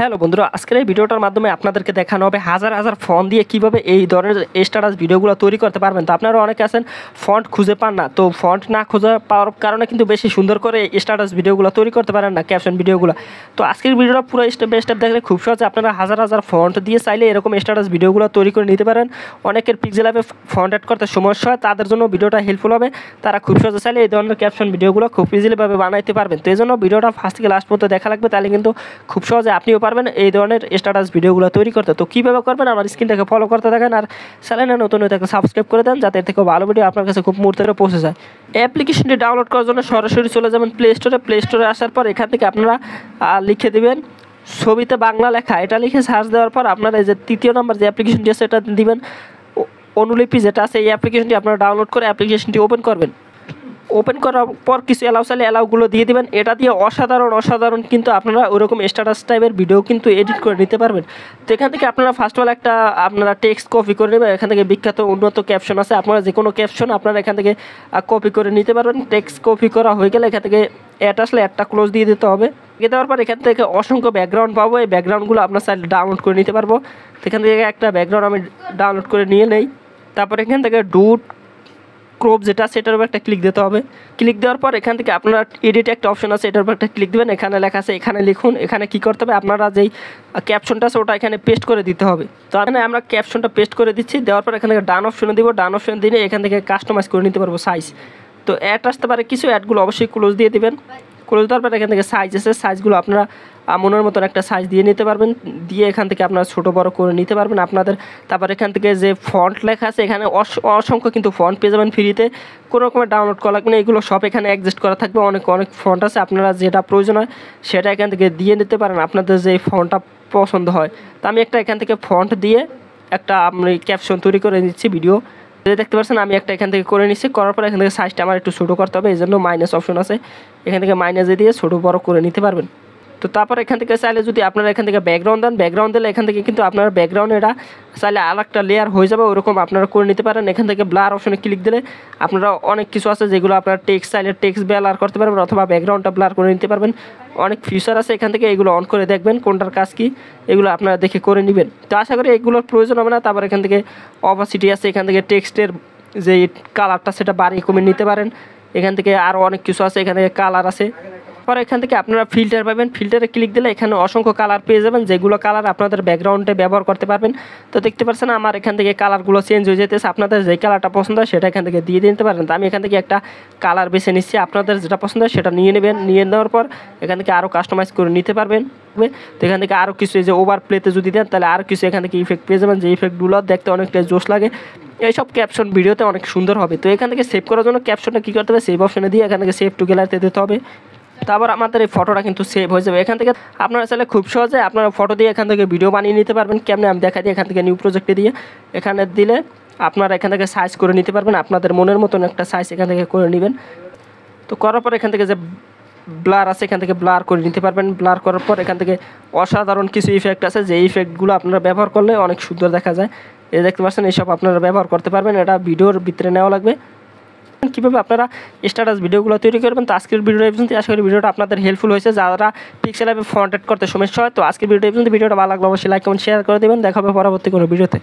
Hello বন্ধুরা, আজকের এই ভিডিওটার মাধ্যমে আপনাদেরকে দেখানো হবে হাজার হাজার ফন্ট দিয়ে কীভাবে এই ধরনের স্ট্যাটাস ভিডিওগুলো তৈরি করতে পারবেন। তো আপনারা অনেকে আছেন ফন্ট খুঁজে পান না, তো ফন্ট না খুঁজে পাওয়ার কারণে কিন্তু বেশি সুন্দর করে স্ট্যাটাস ভিডিওগুলো তৈরি করতে পারেন না, ক্যাপশন ভিডিওগুলো। তো আজকের ভিডিওটা পুরো স্টেপ বাই স্টেপ দেখলে খুব সহজে আপনারা হাজার হাজার ফন্ট দিয়ে চাইলে এরকম স্ট্যাটাস ভিডিওগুলো তৈরি করে নিতে পারেন। অনেকের পিক্সেল অ্যাপে ফন্ট অ্যাড করতে সমস্যা হয়, তাদের জন্য ভিডিওটা হেল্পফুল হবে। তারা খুব সহজে চাইলে এই ধরনের ক্যাপশন ভিডিওগুলো খুব ইজিলিভাবে বানাইতে পারবেন। তো এই জন্য ভিডিওটা ফার্স্ট থেকে লাস্ট পর্যন্ত দেখা লাগবে, তাহলে কিন্তু খুব সহজে আপনিও পারবেন এই ধরনের স্ট্যাটাস ভিডিওগুলো তৈরি করতে। তো কীভাবে করবেন আমার স্ক্রিনটাকে ফলো করতে থাকেন, আর চ্যানেলে নতুন হয়ে থাকলে সাবস্ক্রাইব করে দেন, যাতে এর থেকে ভালো ভিডিও আপনার কাছে খুব মুহূর্তে পৌঁছে যায়। অ্যাপ্লিকেশনটি ডাউনলোড করার জন্য সরাসরি চলে যাবেন প্লে স্টোরে আসার পর এখান থেকে আপনারা লিখে দেবেন ছবিতে বাংলা লেখা, এটা লিখে সার্চ দেওয়ার পর আপনারা এই যে তৃতীয় নম্বর যে অ্যাপ্লিকেশনটি আছে এটা দিবেন, অনুলিপি যেটা আছে এই অ্যাপ্লিকেশনটি আপনারা ডাউনলোড করে অ্যাপ্লিকেশনটি ওপেন করবেন। ওপেন করার পর কিছু অ্যালাউগুলো দিয়ে দেবেন। এটা দিয়ে অসাধারণ কিন্তু আপনারা ওরকম স্ট্যাটাস টাইপের ভিডিও কিন্তু এডিট করে নিতে পারবেন। তো এখান থেকে আপনারা ফার্স্ট অফ অল আপনারা টেক্সট কপি করে নেবেন। এখান থেকে বিখ্যাত উন্নত ক্যাপশন আছে, আপনারা যে কোনো ক্যাপশন আপনারা এখান থেকে কপি করে নিতে পারবেন। টেক্সট কপি করা হয়ে গেলে এখান থেকে অ্যাড আসলে অ্যাডটা ক্লোজ দিয়ে দিতে হবে। দেওয়ার পর এখান থেকে অসংখ্য ব্যাকগ্রাউন্ড পাবো, এই ব্যাকগ্রাউন্ডগুলো আপনার সাইড ডাউনলোড করে নিতে পারবো। তো এখান থেকে একটা ব্যাকগ্রাউন্ড আমি ডাউনলোড করে নিয়ে নেই। তারপর এখান থেকে ডুট ক্রপ যেটা আছে এটার উপর একটা ক্লিক দিতে হবে। ক্লিক দেওয়ার পর এখান থেকে আপনারা এডিট একটা অপশন আছে, এটার উপর একটা ক্লিক দেবেন। এখানে লেখা আছে, এখানে লিখুন। এখানে কী করতে হবে, আপনারা যেই ক্যাপশনটা আছে ওটা এখানে পেস্ট করে দিতে হবে। তো এখানে আমরা ক্যাপশনটা পেস্ট করে দিচ্ছি। দেওয়ার পর এখান থেকে ডান অপশনে দিব। ডান অপশন দিলে এখান থেকে কাস্টমাইজ করে নিতে পারবো সাইজ। তো অ্যাড আসতে পারে কিছু, অ্যাডগুলো অবশ্যই ক্লোজ দিয়ে দেবেন। ক্লোজ দেওয়ার পর এখান থেকে সাইজ আছে, সাইজগুলো আপনারা মনের মতন একটা সাইজ দিয়ে নিতে পারবেন। দিয়ে এখান থেকে আপনারা ছোটো বড়ো করে নিতে পারবেন আপনাদের। তারপর এখান থেকে যে ফন্ট লেখা আছে এখানে অসংখ্য কিন্তু ফন্ট পেয়ে যাবেন ফ্রিতে, কোনো রকমের ডাউনলোড করা লাগবে না। এগুলো সব এখানে অ্যাডজাস্ট করা থাকবে। অনেক ফন্ট আছে, আপনারা যেটা প্রয়োজন হয় সেটা এখান থেকে দিয়ে নিতে পারেন, আপনাদের যে ফন্টটা পছন্দ হয়। তো আমি এখান থেকে ফন্ট দিয়ে একটা আমি ক্যাপশন তৈরি করে নিচ্ছি ভিডিও। দেখতে পাচ্ছেন আমি এখান থেকে করে নিচ্ছি। করার পর এখান থেকে সাইজটা আমার একটু ছোটো করতে হবে, এই জন্য মাইনাস অপশন আছে, এখান থেকে মাইনাসে দিয়ে ছোটো বড়ো করে নিতে পারবেন। তো তারপর এখান থেকে চাইলে যদি আপনারা এখান থেকে ব্যাকগ্রাউন্ড দেন, ব্যাকগ্রাউন্ড দিলে এখান থেকে কিন্তু আপনারা ব্যাকগ্রাউন্ড এটা চাইলে আরেকটা লেয়ার হয়ে যাবে, ওরকম আপনারা করে নিতে পারেন। এখান থেকে ব্লার অপশনে ক্লিক দিলে আপনারা অনেক কিছু আছে যেগুলো আপনারা টেক্সট চাইলে টেক্সট ব্লার করতে পারবেন, অথবা ব্যাকগ্রাউন্ডটা ব্লার করে নিতে পারবেন। অনেক ফিচার আছে এখান থেকে, এগুলো অন করে দেখবেন কোনটার কাজ কি, এগুলো আপনারা দেখে করে নেবেন। তো আশা করি এগুলোর প্রয়োজন হবে না। তারপর এখান থেকে অপাসিটি আছে, এখান থেকে টেক্সটের যে কালারটা সেটা বাড়িয়ে কমিয়ে নিতে পারেন। এখান থেকে আরও অনেক কিছু আছে, এখান থেকে কালার আছে। পর এখান থেকে আপনারা ফিল্টার পাবেন, ফিল্টারে ক্লিক দিলে এখানে অসংখ্য কালার পেয়ে যাবেন, যেগুলো কালার আপনাদের ব্যাকগ্রাউন্ডে ব্যবহার করতে পারবেন। তো দেখতে পাচ্ছেন আমার এখান থেকে কালারগুলো চেঞ্জ হয়ে যেতেছে, আপনাদের যে কালারটা পছন্দ হয় সেটা এখান থেকে দিয়ে দিতে পারেন। তো আমি এখান থেকে একটা কালার বেছে নিচ্ছি, আপনাদের যেটা পছন্দ হয় সেটা নিয়ে নেবেন। নিয়ে নেওয়ার পর এখান থেকে আরও কাস্টমাইজ করে নিতে পারবেন। তো এখান থেকে আরও কিছু, এই যে ওভার প্লেতে যদি দেন তাহলে আরও কিছু এখান থেকে ইফেক্ট পেয়ে যাবেন, যে ইফেক্টগুলো দেখতে অনেকটা জোশ লাগে। এইসব ক্যাপশন ভিডিওতে অনেক সুন্দর হবে। তো এখান থেকে সেভ করার জন্য ক্যাপশনটা কী করতে হবে, সেভ অপশনে দিয়ে এখান থেকে সেভ টু গ্যালারিতে দিতে হবে। তারপর আমাদের এই ফটোটা কিন্তু সেভ হয়ে যাবে। এখান থেকে আপনারা চাইলে খুব সহজে আপনারা ফটো দিয়ে এখান থেকে ভিডিও বানিয়ে নিতে পারবেন। কেমনে আমি দেখা দিই, এখান থেকে নিউ প্রজেক্টে দিয়ে এখানে দিলে আপনারা এখান থেকে সাইজ করে নিতে পারবেন, আপনাদের মনের মতন একটা সাইজ এখান থেকে করে নেবেন। তো করার পর এখান থেকে যে ব্লার আছে এখান থেকে ব্লার করে নিতে পারবেন। ব্লার করার পর এখান থেকে অসাধারণ কিছু ইফেক্ট আছে, যে ইফেক্টগুলো আপনারা ব্যবহার করলে অনেক সুন্দর দেখা যায়। এই দেখতে পাচ্ছেন এইসব আপনারা ব্যবহার করতে পারবেন, এটা ভিডিওর ভিতরে নেওয়া লাগবে। কীভাবে আপনারা স্ট্যাটাস ভিডিওগুলো তৈরি করবেন। তো আজকের ভিডিওটা এই পর্যন্ত, আশা করি ভিডিওটা আপনাদের হেল্পফুল হয়েছে যারা পিক্সেল অ্যাপে ফন্ট অ্যাড করতে সমস্যা হয়। তো আজকের ভিডিওটা ভালো লাগলে অবশ্যই লাইক কমেন্ট শেয়ার করে দেবেন। দেখা হবে পরবর্তী কোনো ভিডিওতে।